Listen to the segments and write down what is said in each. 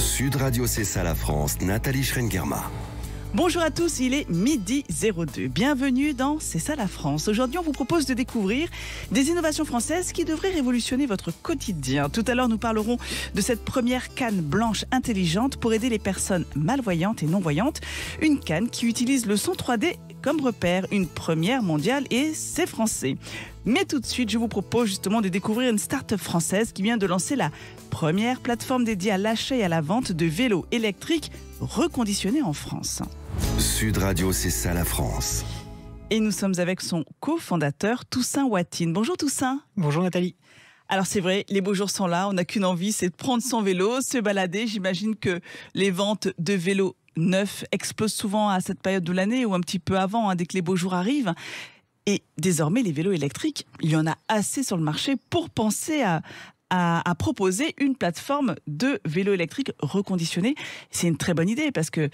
Sud Radio C'est ça la France, Nathalie Schrengerma. Bonjour à tous, il est 12h02. Bienvenue dans C'est ça la France. Aujourd'hui, on vous propose de découvrir des innovations françaises qui devraient révolutionner votre quotidien. Tout à l'heure, nous parlerons de cette première canne blanche intelligente pour aider les personnes malvoyantes et non-voyantes. Une canne qui utilise le son 3D comme repère, une première mondiale et c'est français. Mais tout de suite, je vous propose justement de découvrir une start-up française qui vient de lancer la première plateforme dédiée à l'achat et à la vente de vélos électriques reconditionnés en France. Sud Radio C'est ça la France. Et nous sommes avec son cofondateur Toussaint Watine. Bonjour Toussaint. Bonjour Nathalie. Alors c'est vrai, les beaux jours sont là, on n'a qu'une envie, c'est de prendre son vélo, se balader. J'imagine que les ventes de vélos neufs explosent souvent à cette période de l'année ou un petit peu avant, dès que les beaux jours arrivent. Et désormais, les vélos électriques, il y en a assez sur le marché pour penser à proposer une plateforme de vélos électriques reconditionnés. C'est une très bonne idée parce que,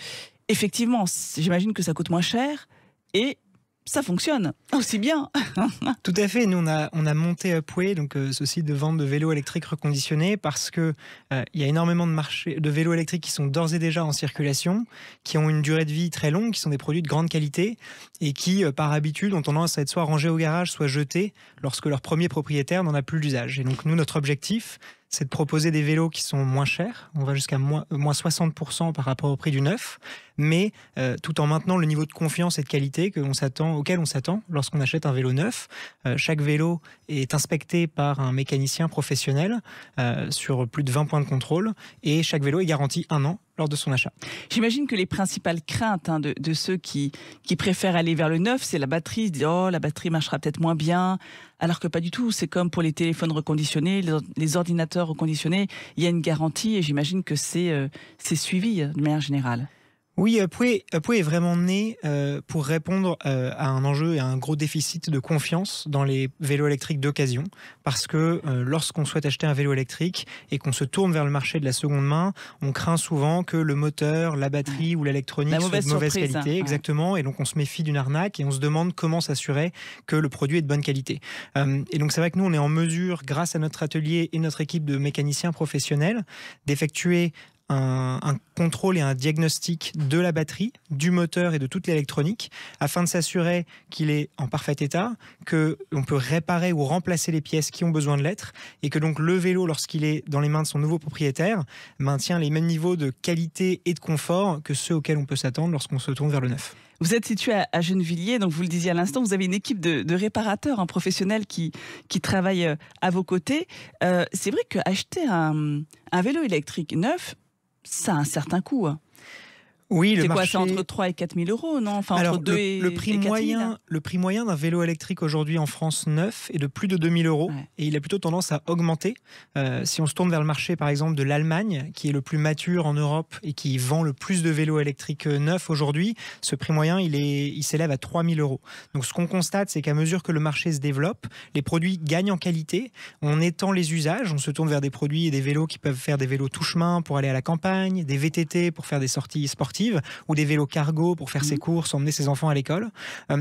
effectivement, j'imagine que ça coûte moins cher et ça fonctionne aussi bien. Tout à fait. Nous, on a monté Upway, donc ce site de vente de vélos électriques reconditionnés, parce que il y a énormément de vélos électriques qui sont d'ores et déjà en circulation, qui ont une durée de vie très longue, qui sont des produits de grande qualité et qui, par habitude, ont tendance à être soit rangés au garage, soit jetés lorsque leur premier propriétaire n'en a plus l'usage. Et donc, nous, notre objectif, c'est de proposer des vélos qui sont moins chers. On va jusqu'à moins 60% par rapport au prix du neuf, mais tout en maintenant le niveau de confiance et de qualité auquel on s'attend lorsqu'on achète un vélo neuf. Chaque vélo est inspecté par un mécanicien professionnel sur plus de 20 points de contrôle et chaque vélo est garanti 1 an lors de son achat. J'imagine que les principales craintes de ceux qui préfèrent aller vers le neuf, c'est la batterie. Ils se disent, oh, la batterie marchera peut-être moins bien, alors que pas du tout. C'est comme pour les téléphones reconditionnés, les ordinateurs reconditionnés. Il y a une garantie et j'imagine que c'est suivi de manière générale. Oui, Upway est vraiment né pour répondre à un enjeu et à un gros déficit de confiance dans les vélos électriques d'occasion. Parce que lorsqu'on souhaite acheter un vélo électrique et qu'on se tourne vers le marché de la seconde main, on craint souvent que le moteur, la batterie ou l'électronique soit de mauvaise qualité. Exactement. Et donc on se méfie d'une arnaque et on se demande comment s'assurer que le produit est de bonne qualité. Et donc c'est vrai que nous, on est en mesure, grâce à notre atelier et notre équipe de mécaniciens professionnels, d'effectuer un contrôle et un diagnostic de la batterie, du moteur et de toute l'électronique afin de s'assurer qu'il est en parfait état, qu'on peut réparer ou remplacer les pièces qui ont besoin de l'être et que donc le vélo, lorsqu'il est dans les mains de son nouveau propriétaire, maintient les mêmes niveaux de qualité et de confort que ceux auxquels on peut s'attendre lorsqu'on se tourne vers le neuf. Vous êtes situé à Gennevilliers, donc vous le disiez à l'instant, vous avez une équipe de réparateurs, professionnels qui travaillent à vos côtés. C'est vrai qu'acheter un vélo électrique neuf, ça a un certain coût. Oui, c'est quoi, c'est entre 3 et 4 000 euros, non? Enfin, alors, entre 2 le prix moyen, le prix moyen d'un vélo électrique aujourd'hui en France neuf est de plus de 2 000 euros. Ouais. Et il a plutôt tendance à augmenter. Si on se tourne vers le marché, par exemple, de l'Allemagne, qui est le plus mature en Europe et qui vend le plus de vélos électriques neufs aujourd'hui, ce prix moyen, il s'élève à 3 000 euros. Donc, ce qu'on constate, c'est qu'à mesure que le marché se développe, les produits gagnent en qualité. On étend les usages. On se tourne vers des produits et des vélos qui peuvent faire des vélos touche-main pour aller à la campagne, des VTT pour faire des sorties sportives, ou des vélos cargo pour faire ses courses, emmener ses enfants à l'école.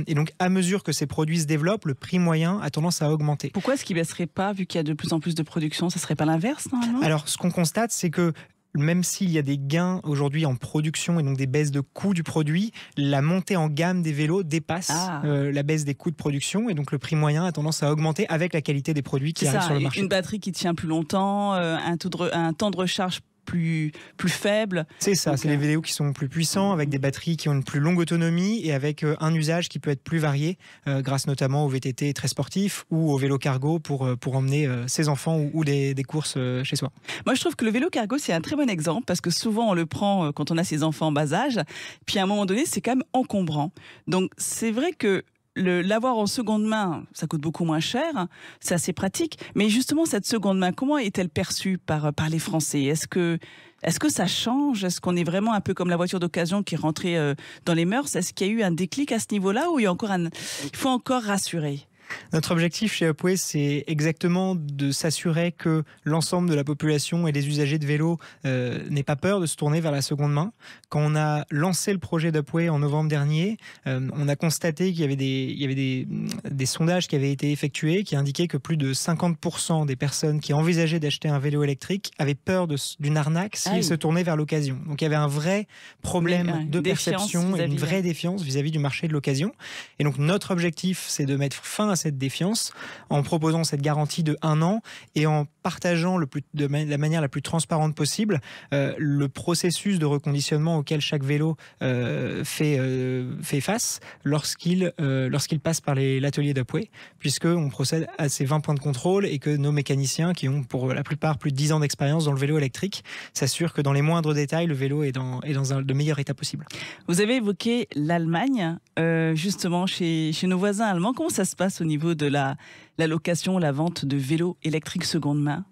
Et donc, à mesure que ces produits se développent, le prix moyen a tendance à augmenter. Pourquoi est-ce qu'il ne baisserait pas, vu qu'il y a de plus en plus de production? Ça ne serait pas l'inverse, normalement? Alors, ce qu'on constate, c'est que même s'il y a des gains aujourd'hui en production et donc des baisses de coûts du produit, la montée en gamme des vélos dépasse la baisse des coûts de production et donc le prix moyen a tendance à augmenter avec la qualité des produits qui arrivent sur le marché. Une batterie qui tient plus longtemps, un temps de recharge plus faible. C'est ça, c'est les vélos qui sont plus puissants, avec des batteries qui ont une plus longue autonomie et avec un usage qui peut être plus varié, grâce notamment aux VTT très sportifs ou au vélo cargo pour emmener ses enfants ou des courses chez soi. Moi, je trouve que le vélo cargo, c'est un très bon exemple parce que souvent, on le prend quand on a ses enfants en bas âge, puis à un moment donné, c'est quand même encombrant. Donc, c'est vrai que l'avoir en seconde main, ça coûte beaucoup moins cher, c'est assez pratique. Mais justement, cette seconde main, comment est-elle perçue par les Français? Est-ce que ça change? Est-ce qu'on est vraiment un peu comme la voiture d'occasion qui est rentrée dans les mœurs? Est-ce qu'il y a eu un déclic à ce niveau-là ou il faut encore rassurer? Notre objectif chez Upway, c'est exactement de s'assurer que l'ensemble de la population et des usagers de vélo n'aient pas peur de se tourner vers la seconde main. Quand on a lancé le projet d'Upway en novembre dernier, on a constaté qu'il y avait des sondages qui avaient été effectués qui indiquaient que plus de 50% des personnes qui envisageaient d'acheter un vélo électrique avaient peur d'une arnaque s'ils se tournaient vers l'occasion. Donc il y avait un vrai problème de perception et une vraie défiance vis-à-vis du marché de l'occasion. Et donc notre objectif, c'est de mettre fin à cette défiance en proposant cette garantie de 1 an et en partageant de la manière la plus transparente possible le processus de reconditionnement auquel chaque vélo fait face lorsqu'il passe par l'atelier d'Upway, puisqu'on procède à ces 20 points de contrôle et que nos mécaniciens, qui ont pour la plupart plus de 10 ans d'expérience dans le vélo électrique, s'assurent que dans les moindres détails, le vélo est dans le meilleur état possible. Vous avez évoqué l'Allemagne, justement chez nos voisins allemands. Comment ça se passe au niveau de la location, la vente de vélos électriques seconde main ?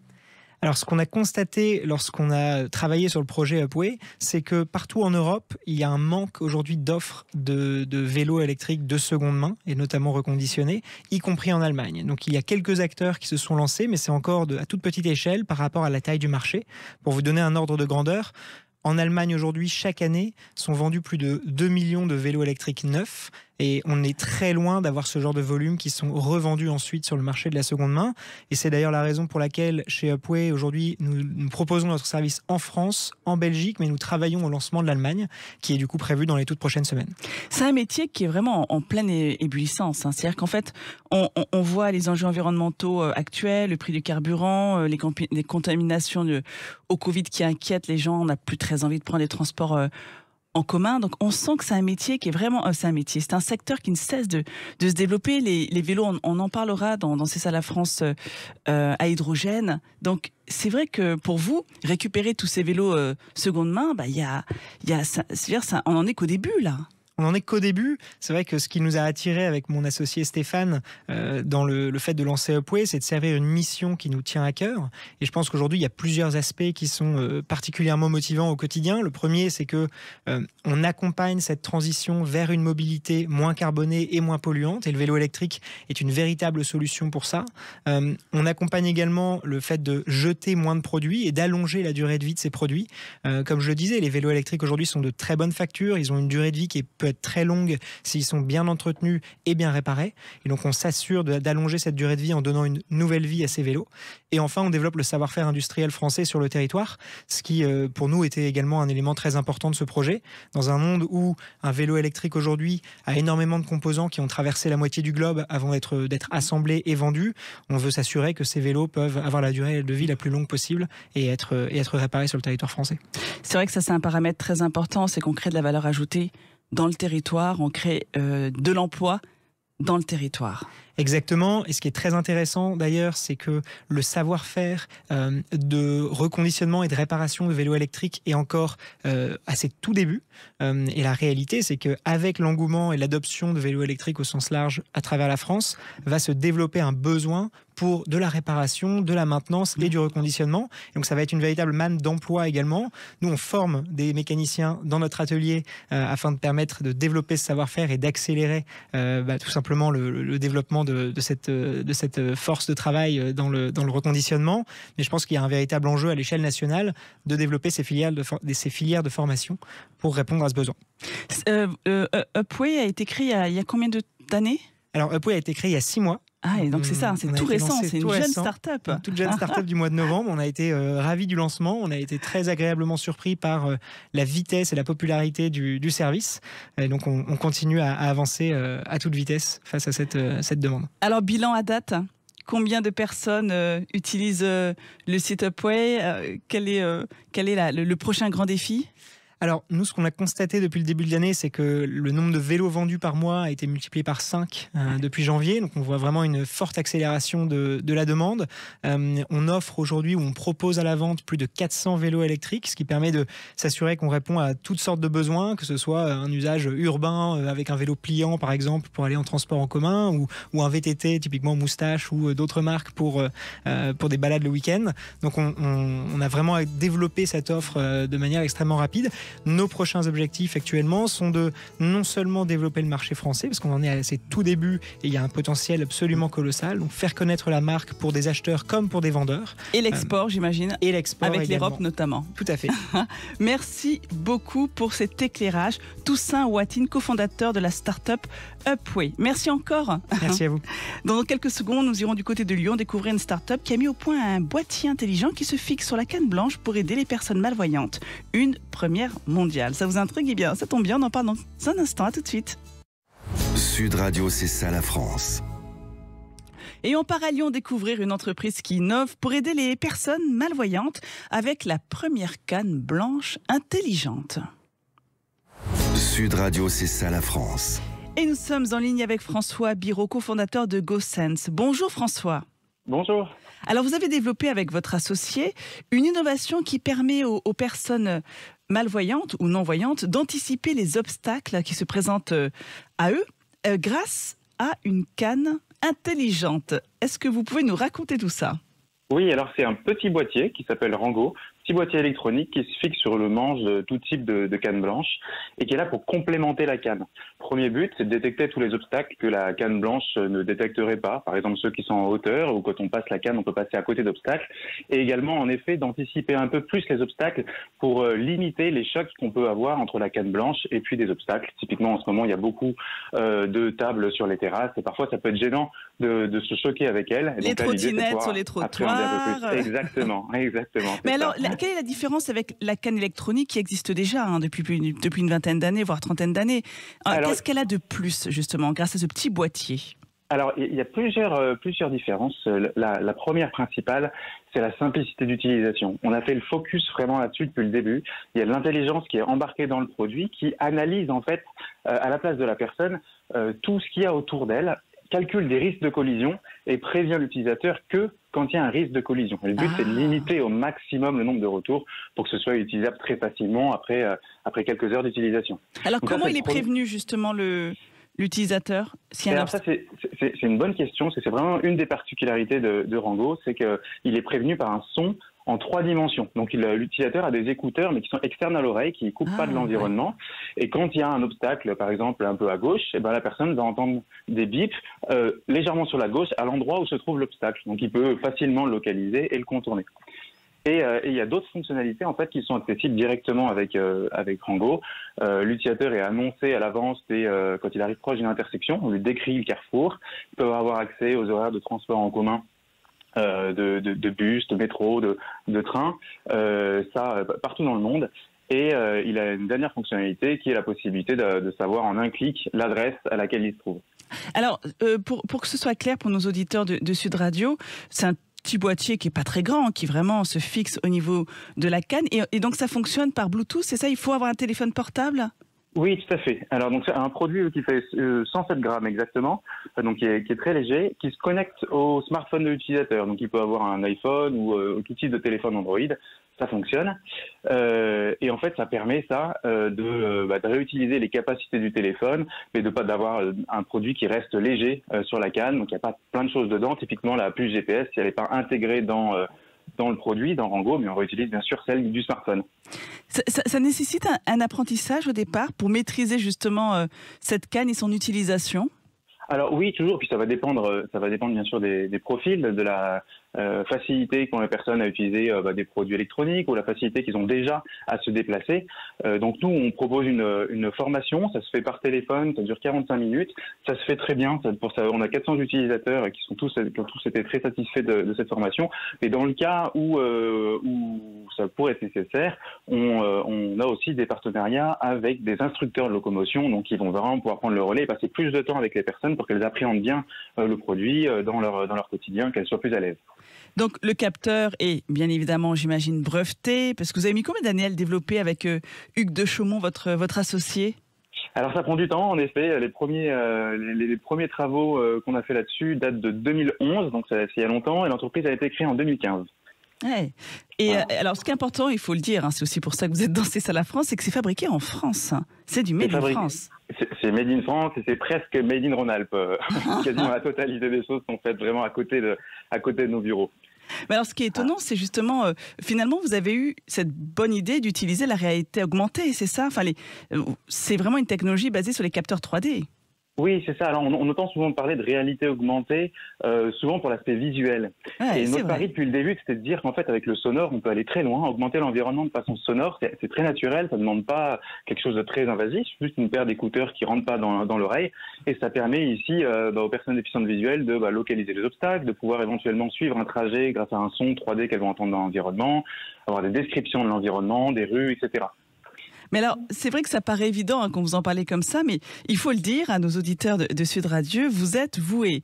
Alors, ce qu'on a constaté lorsqu'on a travaillé sur le projet Upway, c'est que partout en Europe, il y a un manque aujourd'hui d'offres de vélos électriques de seconde main, et notamment reconditionnés, y compris en Allemagne. Donc, il y a quelques acteurs qui se sont lancés, mais c'est encore à toute petite échelle par rapport à la taille du marché. Pour vous donner un ordre de grandeur, en Allemagne aujourd'hui, chaque année, sont vendus plus de 2 millions de vélos électriques neufs. Et on est très loin d'avoir ce genre de volumes qui sont revendus ensuite sur le marché de la seconde main. Et c'est d'ailleurs la raison pour laquelle, chez Upway, aujourd'hui, nous proposons notre service en France, en Belgique, mais nous travaillons au lancement de l'Allemagne, qui est du coup prévu dans les toutes prochaines semaines. C'est un métier qui est vraiment en pleine ébullition. C'est-à-dire qu'en fait, on voit les enjeux environnementaux actuels, le prix du carburant, les contaminations au Covid qui inquiètent les gens. On n'a plus très envie de prendre les transports en commun. Donc on sent que c'est un métier qui est vraiment... c'est un secteur qui ne cesse de se développer. Les vélos, on en parlera dans C'est ça la France à hydrogène. Donc c'est vrai que pour vous, récupérer tous ces vélos seconde main, on en est qu'au début là. On n'en est qu'au début. C'est vrai que ce qui nous a attiré avec mon associé Stéphane dans le fait de lancer Upway, c'est de servir une mission qui nous tient à cœur. Et je pense qu'aujourd'hui, il y a plusieurs aspects qui sont particulièrement motivants au quotidien. Le premier, c'est que on accompagne cette transition vers une mobilité moins carbonée et moins polluante. Et le vélo électrique est une véritable solution pour ça. On accompagne également le fait de jeter moins de produits et d'allonger la durée de vie de ces produits. Comme je le disais, les vélos électriques aujourd'hui sont de très bonne facture. Ils ont une durée de vie qui peut être très longue s'ils sont bien entretenus et bien réparés. Et donc on s'assure d'allonger cette durée de vie en donnant une nouvelle vie à ces vélos. Et enfin, on développe le savoir-faire industriel français sur le territoire, ce qui pour nous était également un élément très important de ce projet. Dans un monde où un vélo électrique aujourd'hui a énormément de composants qui ont traversé la moitié du globe avant d'être assemblés et vendus, on veut s'assurer que ces vélos peuvent avoir la durée de vie la plus longue possible et être réparés sur le territoire français. C'est vrai que ça, c'est un paramètre très important, c'est qu'on crée de la valeur ajoutée dans le territoire, on crée de l'emploi dans le territoire. Exactement. Et ce qui est très intéressant d'ailleurs, c'est que le savoir-faire de reconditionnement et de réparation de vélos électriques est encore à ses tout débuts. Et la réalité, c'est qu'avec l'engouement et l'adoption de vélos électriques au sens large à travers la France, va se développer un besoin pour de la réparation, de la maintenance et du reconditionnement. Et donc ça va être une véritable manne d'emploi également. Nous, on forme des mécaniciens dans notre atelier afin de permettre de développer ce savoir-faire et d'accélérer tout simplement le développement de cette force de travail dans le reconditionnement. Mais je pense qu'il y a un véritable enjeu à l'échelle nationale de développer ces filières de formation pour répondre à ce besoin. Upway a été créé il y a combien d'années ? Alors Upway a été créé il y a 6 mois. Ah, et donc c'est ça, c'est tout récent, c'est une jeune start-up. Une toute jeune start-up du mois de novembre. On a été ravis du lancement, on a été très agréablement surpris par la vitesse et la popularité du service. Et donc on continue à avancer à toute vitesse face à cette demande. Alors bilan à date, combien de personnes utilisent le site Upway ? Quel est le prochain grand défi ? Alors, nous, ce qu'on a constaté depuis le début de l'année, c'est que le nombre de vélos vendus par mois a été multiplié par 5 depuis janvier. Donc, on voit vraiment une forte accélération de la demande. On offre aujourd'hui, ou on propose à la vente plus de 400 vélos électriques, ce qui permet de s'assurer qu'on répond à toutes sortes de besoins, que ce soit un usage urbain avec un vélo pliant, par exemple, pour aller en transport en commun, ou un VTT, typiquement Moustache, ou d'autres marques pour des balades le week-end. Donc, on a vraiment développé cette offre de manière extrêmement rapide. Nos prochains objectifs actuellement sont de non seulement développer le marché français, parce qu'on en est à ses tout débuts et il y a un potentiel absolument colossal, donc faire connaître la marque pour des acheteurs comme pour des vendeurs. Et l'export, j'imagine. Et l'export avec également. l'Europe notamment. Tout à fait. Merci beaucoup pour cet éclairage. Toussaint Ouatine, cofondateur de la start-up Upway. Merci encore. Merci à vous. Dans quelques secondes, nous irons du côté de Lyon découvrir une start-up qui a mis au point un boîtier intelligent qui se fixe sur la canne blanche pour aider les personnes malvoyantes. Une première mondiale. Ça vous intrigue? Eh bien, ça tombe bien, on en parle dans un instant. À tout de suite. Sud Radio, c'est ça la France. Et on part à Lyon découvrir une entreprise qui innove pour aider les personnes malvoyantes avec la première canne blanche intelligente. Sud Radio, c'est ça la France. Et nous sommes en ligne avec François Biraud, cofondateur de GoSense. Bonjour François. Bonjour. Alors vous avez développé avec votre associé une innovation qui permet aux personnes malvoyantes ou non-voyantes d'anticiper les obstacles qui se présentent à eux grâce à une canne intelligente. Est-ce que vous pouvez nous raconter tout ça? Oui, alors c'est un petit boîtier qui s'appelle Rango, petit boîtier électronique qui se fixe sur le manche de tout type de canne blanche et qui est là pour complémenter la canne. Premier but, c'est de détecter tous les obstacles que la canne blanche ne détecterait pas, par exemple ceux qui sont en hauteur ou quand on passe la canne, on peut passer à côté d'obstacles, et également en effet d'anticiper un peu plus les obstacles pour limiter les chocs qu'on peut avoir entre la canne blanche et puis des obstacles. Typiquement en ce moment, il y a beaucoup de tables sur les terrasses et parfois ça peut être gênant de se choquer avec elles. Les trottinettes sur les trottoirs. Exactement. Mais alors, quelle est la différence avec la canne électronique qui existe déjà depuis une vingtaine d'années, voire trentaine d'années? Qu'est-ce qu'elle a de plus, justement, grâce à ce petit boîtier? Alors, il y a plusieurs différences. La première principale, c'est la simplicité d'utilisation. On a fait le focus vraiment là-dessus depuis le début. Il y a de l'intelligence qui est embarquée dans le produit, qui analyse en fait, à la place de la personne, tout ce qu'il y a autour d'elle, calcule des risques de collision et prévient l'utilisateur que quand il y a un risque de collision. Et le but, c'est de limiter au maximum le nombre de retours pour que ce soit utilisable très facilement après quelques heures d'utilisation. Alors, donc comment il est prévenu, justement, l'utilisateur? Alors ça, c'est une bonne question. C'est vraiment une des particularités de Rango, c'est qu'il est prévenu par un son en 3 dimensions. Donc l'utilisateur a des écouteurs, mais qui sont externes à l'oreille, qui ne coupent pas de l'environnement. Ouais. Et quand il y a un obstacle, par exemple un peu à gauche, et ben la personne va entendre des bips légèrement sur la gauche, à l'endroit où se trouve l'obstacle. Donc il peut facilement le localiser et le contourner. Et il y a d'autres fonctionnalités en fait qui sont accessibles directement avec Rango. L'utilisateur est annoncé à l'avance quand il arrive proche d'une intersection, on lui décrit le carrefour. Il peut avoir accès aux horaires de transport en commun. De bus, de métro, de train, partout dans le monde. Et il a une dernière fonctionnalité qui est la possibilité de savoir en un clic l'adresse à laquelle il se trouve. Alors, pour que ce soit clair pour nos auditeurs de Sud Radio, c'est un petit boîtier qui est pas très grand, qui vraiment se fixe au niveau de la canne. Et donc, ça fonctionne par Bluetooth, c'est ça? Il faut avoir un téléphone portable? Oui, tout à fait. Alors donc c'est un produit qui fait 107 grammes exactement, donc qui est très léger, qui se connecte au smartphone de l'utilisateur. Donc il peut avoir un iPhone ou tout type de téléphone Android, ça fonctionne. Et en fait, ça permet de réutiliser les capacités du téléphone, mais d'avoir un produit qui reste léger sur la canne. Donc il n'y a pas plein de choses dedans. Typiquement la puce GPS, si elle n'est pas intégrée dans le produit, dans Rango, mais on réutilise bien sûr celle du smartphone. Ça nécessite un apprentissage au départ pour maîtriser justement cette canne et son utilisation? Alors oui, toujours, puis ça va dépendre bien sûr des profils, de la facilité qu'ont les personnes à utiliser des produits électroniques ou la facilité qu'ils ont déjà à se déplacer. Donc nous, on propose une formation, ça se fait par téléphone, ça dure 45 minutes, ça se fait très bien, on a 400 utilisateurs qui ont tous été très satisfaits de cette formation. Et dans le cas où ça pourrait être nécessaire, on a aussi des partenariats avec des instructeurs de locomotion, donc ils vont vraiment pouvoir prendre le relais et passer plus de temps avec les personnes pour qu'elles appréhendent bien le produit dans leur quotidien, qu'elles soient plus à l'aise. Donc le capteur est bien évidemment, j'imagine, breveté, parce que vous avez mis combien d'années à le développer avec Hugues de Chaumont, votre associé? Alors ça prend du temps, en effet. Les premiers travaux qu'on a fait là-dessus datent de 2011, donc c'est il y a longtemps, et l'entreprise a été créée en 2015. Ouais. Et alors, ce qui est important, il faut le dire, c'est aussi pour ça que vous êtes dans C'est ça la France, c'est que c'est fabriqué en France. C'est du Made in France. C'est Made in France et c'est presque Made in Rhône-Alpes. Quasiment la totalité des choses sont faites vraiment à côté de nos bureaux. Mais alors, ce qui est étonnant, c'est justement, finalement, vous avez eu cette bonne idée d'utiliser la réalité augmentée, c'est ça? Enfin, c'est vraiment une technologie basée sur les capteurs 3D. Oui, c'est ça. Alors, on entend souvent parler de réalité augmentée, souvent pour l'aspect visuel. Ouais, et notre pari depuis le début, c'était de dire qu'en fait, avec le sonore, on peut aller très loin, augmenter l'environnement de façon sonore. C'est très naturel, ça ne demande pas quelque chose de très invasif, juste une paire d'écouteurs qui ne rentrent pas dans l'oreille. Et ça permet ici aux personnes déficientes visuelles de localiser les obstacles, de pouvoir éventuellement suivre un trajet grâce à un son 3D qu'elles vont entendre dans l'environnement, avoir des descriptions de l'environnement, des rues, etc. Mais alors, c'est vrai que ça paraît évident quand vous en parlez comme ça, mais il faut le dire à nos auditeurs de Sud Radio, vous êtes, vous et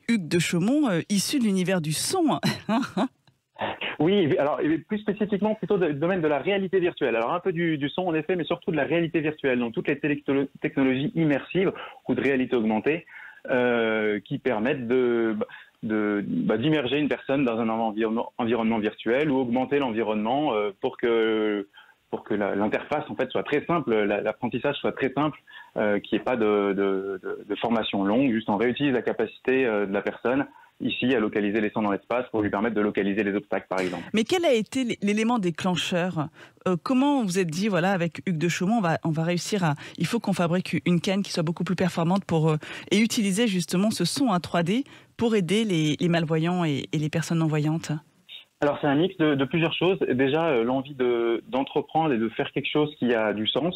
Hugues de Chaumont, issus de l'univers du son. Oui, alors plus spécifiquement plutôt du domaine de la réalité virtuelle. Alors un peu du son en effet, mais surtout de la réalité virtuelle, donc toutes les technologies immersives ou de réalité augmentée qui permettent d'immerger une personne dans un environnement virtuel ou augmenter l'environnement pour que l'interface en fait soit très simple, l'apprentissage soit très simple, qu'il n'y ait pas de formation longue, juste on réutilise la capacité de la personne ici à localiser les sons dans l'espace pour lui permettre de localiser les obstacles par exemple. Mais quel a été l'élément déclencheur? Comment vous êtes dit, voilà, avec Hugues de Chaumont, on va réussir il faut qu'on fabrique une canne qui soit beaucoup plus performante et utiliser justement ce son 3D pour aider les malvoyants et les personnes non-voyantes? Alors c'est un mix de plusieurs choses. Déjà l'envie d'entreprendre et de faire quelque chose qui a du sens.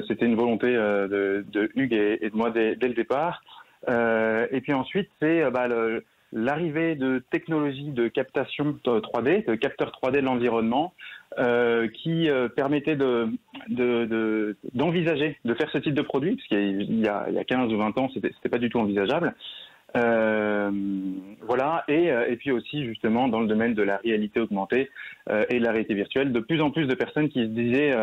C'était une volonté de Hugues et de moi dès le départ. Et puis ensuite c'est l'arrivée de technologies de captation 3D, de capteurs 3D de l'environnement, qui permettaient d'envisager de faire ce type de produit, parce qu'il y a 15 ou 20 ans, c'était pas du tout envisageable. Voilà, et puis aussi justement dans le domaine de la réalité augmentée et de la réalité virtuelle, de plus en plus de personnes qui se disaient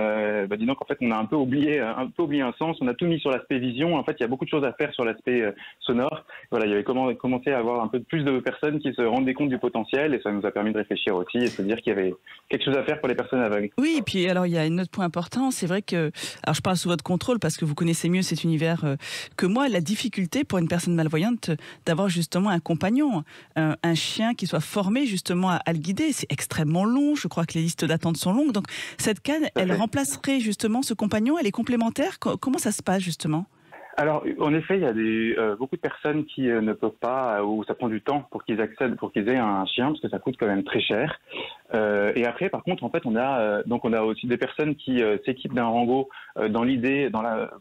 dis donc en fait on a un peu oublié un sens, on a tout mis sur l'aspect vision, en fait il y a beaucoup de choses à faire sur l'aspect sonore. Voilà, il y avait commencé à avoir un peu plus de personnes qui se rendaient compte du potentiel et ça nous a permis de réfléchir aussi et de se dire qu'il y avait quelque chose à faire pour les personnes aveugles. Oui, et puis alors il y a un autre point important, c'est vrai que, alors je parle sous votre contrôle parce que vous connaissez mieux cet univers que moi, la difficulté pour une personne malvoyante d'avoir justement un compagnon, un chien qui soit formé justement à le guider. C'est extrêmement long, je crois que les listes d'attente sont longues. Donc cette canne, elle remplacerait justement ce compagnon, elle est complémentaire. Comment ça se passe justement ? Alors, en effet, il y a beaucoup de personnes qui ne peuvent pas, ou ça prend du temps pour qu'ils aient un chien, parce que ça coûte quand même très cher. Et après, par contre, en fait, on a aussi des personnes qui s'équipent d'un Rango dans l'idée,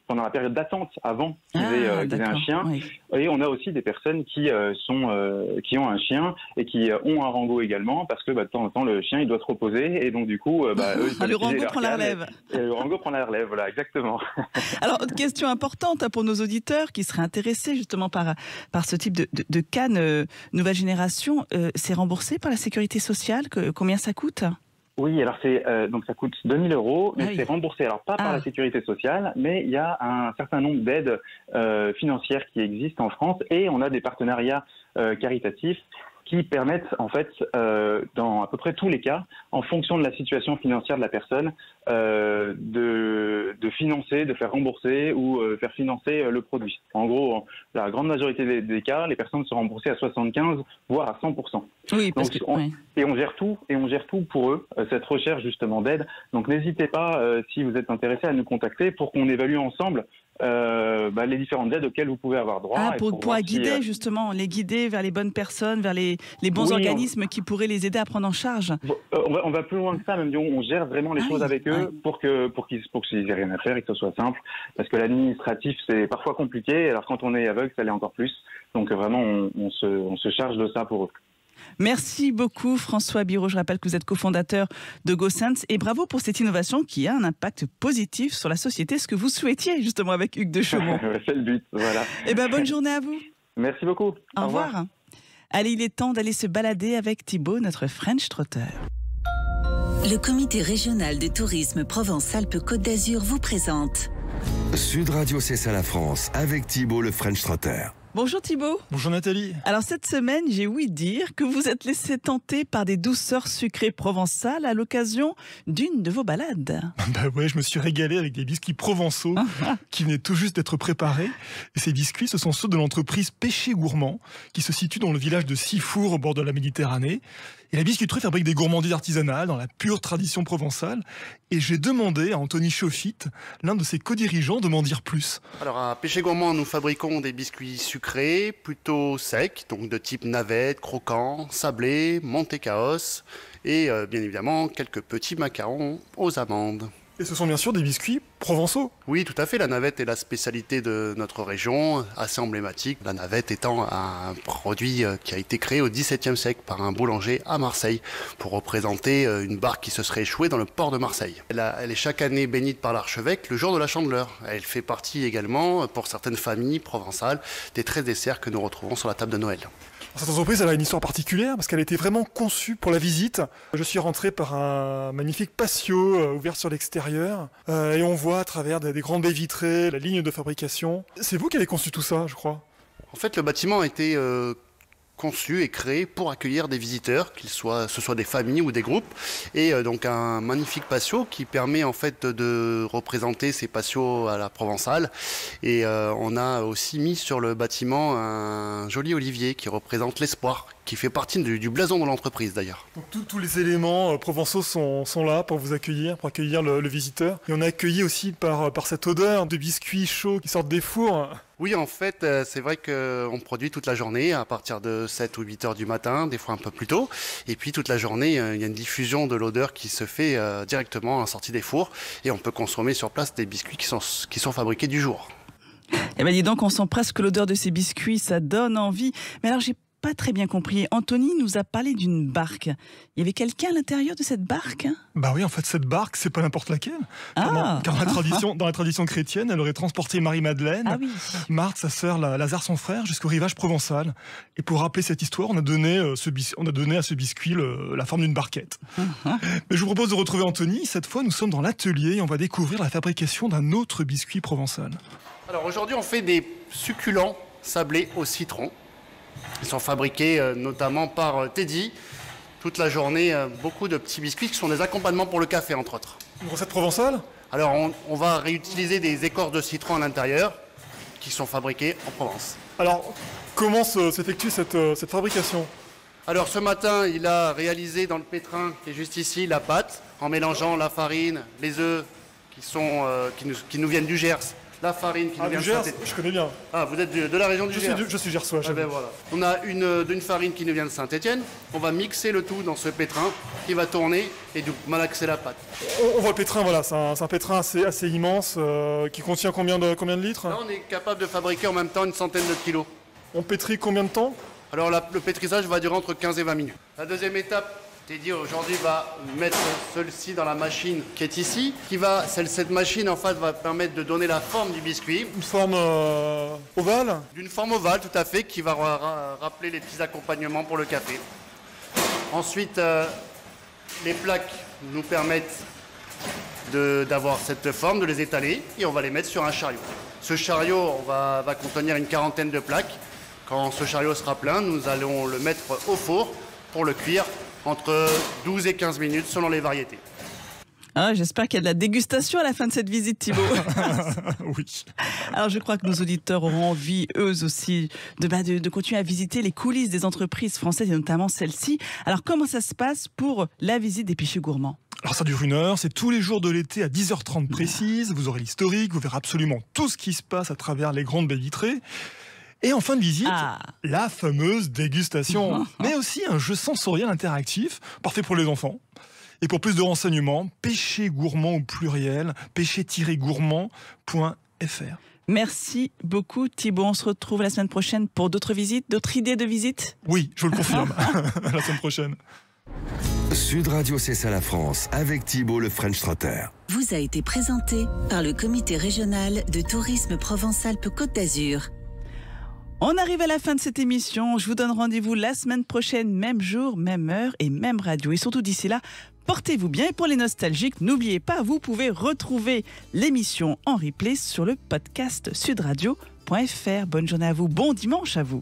pendant la période d'attente avant qu'ils aient un chien. Oui. Et on a aussi des personnes qui ont un chien et qui ont un Rango également, parce que de temps en temps, le chien il doit se reposer, et donc du coup, eux, le Rango prend la relève. Le Rango prend la relève, voilà, exactement. Alors, autre question importante pour nos auditeurs qui seraient intéressés justement par ce type de canne nouvelle génération, c'est remboursé par la sécurité sociale? Combien ça coûte? Oui, alors donc ça coûte 2 000 €, mais c'est remboursé, alors pas par la sécurité sociale, mais il y a un certain nombre d'aides financières qui existent en France et on a des partenariats caritatifs qui permettent en fait, dans à peu près tous les cas, en fonction de la situation financière de la personne, de financer, de faire rembourser ou faire financer le produit. En gros, la grande majorité des cas, les personnes sont remboursées à 75, voire à 100%. Oui, parce et on gère tout pour eux, cette recherche justement d'aide. Donc n'hésitez pas, si vous êtes intéressé, à nous contacter pour qu'on évalue ensemble les différentes aides auxquelles vous pouvez avoir droit. Pour guider justement, les guider vers les bonnes personnes, vers les bons organismes qui pourraient les aider à prendre en charge. On va plus loin que ça, même on gère vraiment les choses avec eux pour qu'ils aient rien à faire et que ce soit simple. Parce que l'administratif, c'est parfois compliqué, alors quand on est aveugle, ça l'est encore plus. Donc vraiment, on se charge de ça pour eux. Merci beaucoup François Biraud. Je rappelle que vous êtes cofondateur de GoSense et bravo pour cette innovation qui a un impact positif sur la société, ce que vous souhaitiez justement avec Hugues de Chaumont. C'est le but, voilà. Et bonne journée à vous. Merci beaucoup. Au revoir. Allez, il est temps d'aller se balader avec Thibaut, notre French Trotter. Le comité régional de tourisme Provence-Alpes-Côte d'Azur vous présente Sud Radio, c'est ça la France, avec Thibaut, le French Trotter. Bonjour Thibaut. Bonjour Nathalie. Alors cette semaine, j'ai ouï dire que vous êtes laissé tenter par des douceurs sucrées provençales à l'occasion d'une de vos balades. Bah ouais, je me suis régalé avec des biscuits provençaux qui venaient tout juste d'être préparés. Et ces biscuits, ce sont ceux de l'entreprise Péché Gourmand, qui se situe dans le village de Sifour au bord de la Méditerranée. Et la biscuiterie fabrique des gourmandises artisanales dans la pure tradition provençale. Et j'ai demandé à Anthony Chauffitte, l'un de ses co-dirigeants, de m'en dire plus. Alors à Péché Gourmand, nous fabriquons des biscuits sucrés, plutôt secs, donc de type navette, croquant, sablé, monte-caos et bien évidemment quelques petits macarons aux amandes. Et ce sont bien sûr des biscuits provençaux. Oui, tout à fait. La navette est la spécialité de notre région, assez emblématique. La navette étant un produit qui a été créé au XVIIe siècle par un boulanger à Marseille pour représenter une barque qui se serait échouée dans le port de Marseille. Elle est chaque année bénite par l'archevêque le jour de la Chandeleur. Elle fait partie également, pour certaines familles provençales, des 13 desserts que nous retrouvons sur la table de Noël. Cette entreprise, elle a une histoire particulière parce qu'elle a été vraiment conçue pour la visite. Je suis rentré par un magnifique patio ouvert sur l'extérieur et on voit à travers des grandes baies vitrées la ligne de fabrication. C'est vous qui avez conçu tout ça, je crois. En fait, le bâtiment a été conçu et créé pour accueillir des visiteurs, ce soit des familles ou des groupes, et donc un magnifique patio qui permet en fait de représenter ces patios à la provençale. Et on a aussi mis sur le bâtiment un joli olivier qui représente l'espoir, qui fait partie du blason de l'entreprise d'ailleurs. Donc tous les éléments provençaux sont là pour vous accueillir, pour accueillir le visiteur. Et on est accueilli aussi par cette odeur de biscuits chauds qui sortent des fours. Oui, en fait, c'est vrai qu'on produit toute la journée à partir de 7 ou 8 heures du matin, des fois un peu plus tôt. Et puis toute la journée, il y a une diffusion de l'odeur qui se fait directement en sortie des fours. Et on peut consommer sur place des biscuits qui sont fabriqués du jour. Eh bien dis donc, on sent presque l'odeur de ces biscuits, ça donne envie. Mais alors j'ai pas très bien compris. Anthony nous a parlé d'une barque. Il y avait quelqu'un à l'intérieur de cette barque ? Bah oui, en fait, cette barque, c'est pas n'importe laquelle. Car dans la tradition chrétienne, elle aurait transporté Marie-Madeleine, Marthe, sa sœur, Lazare, son frère, jusqu'au rivage provençal. Et pour rappeler cette histoire, on a donné à ce biscuit la forme d'une barquette. Mais je vous propose de retrouver Anthony. Cette fois, nous sommes dans l'atelier et on va découvrir la fabrication d'un autre biscuit provençal. Alors aujourd'hui, on fait des succulents sablés au citron. Ils sont fabriqués notamment par Teddy. Toute la journée, beaucoup de petits biscuits qui sont des accompagnements pour le café, entre autres. Une recette provençale ? Alors, on va réutiliser des écorces de citron à l'intérieur qui sont fabriquées en Provence. Alors, comment s'effectue cette fabrication ? Alors, ce matin, il a réalisé dans le pétrin qui est juste ici la pâte en mélangeant la farine, les œufs qui nous viennent du Gers. La farine qui nous vient du Gers, je connais bien. Ah, vous êtes de la région du Gers. Je suis gersois. Ah ben voilà. On a une farine qui nous vient de Saint-Étienne. On va mixer le tout dans ce pétrin qui va tourner et malaxer la pâte. On voit le pétrin, voilà, c'est un pétrin assez immense qui contient combien de litres ? Là, on est capable de fabriquer en même temps une centaine de kilos. On pétrit combien de temps ? Alors le pétrissage va durer entre 15 et 20 minutes. La deuxième étape, Teddy aujourd'hui va mettre celle-ci dans la machine qui est ici. Cette machine en fait va permettre de donner la forme du biscuit. Une forme ovale ? D'une forme ovale tout à fait, qui va rappeler les petits accompagnements pour le café. Ensuite, les plaques nous permettent d'avoir cette forme, de les étaler et on va les mettre sur un chariot. Ce chariot va contenir une quarantaine de plaques. Quand ce chariot sera plein, nous allons le mettre au four pour le cuire entre 12 et 15 minutes selon les variétés. Ah, j'espère qu'il y a de la dégustation à la fin de cette visite, Thibaut. Oui. Alors, je crois que nos auditeurs auront envie, eux aussi, de continuer à visiter les coulisses des entreprises françaises, et notamment celle-ci. Alors, comment ça se passe pour la visite des Péchés Gourmands ? Alors, ça dure 1 heure, c'est tous les jours de l'été à 10h30 précise. Vous aurez l'historique, vous verrez absolument tout ce qui se passe à travers les grandes baies vitrées. Et en fin de visite, la fameuse dégustation, mais aussi un jeu sensoriel interactif, parfait pour les enfants. Et pour plus de renseignements, Péché Gourmand au pluriel, péché-gourmand.fr. Merci beaucoup Thibaut, on se retrouve la semaine prochaine pour d'autres visites, d'autres idées de visites ? Oui, je le confirme, à la semaine prochaine. Sud Radio, c'est ça la France, avec Thibaut le French Trotter. Vous a été présenté par le Comité régional de tourisme Provence-Alpes-Côte d'Azur. On arrive à la fin de cette émission. Je vous donne rendez-vous la semaine prochaine, même jour, même heure et même radio. Et surtout d'ici là, portez-vous bien. Et pour les nostalgiques, n'oubliez pas, vous pouvez retrouver l'émission en replay sur le podcast sudradio.be. francebleu.fr. Bonne journée à vous, bon dimanche à vous.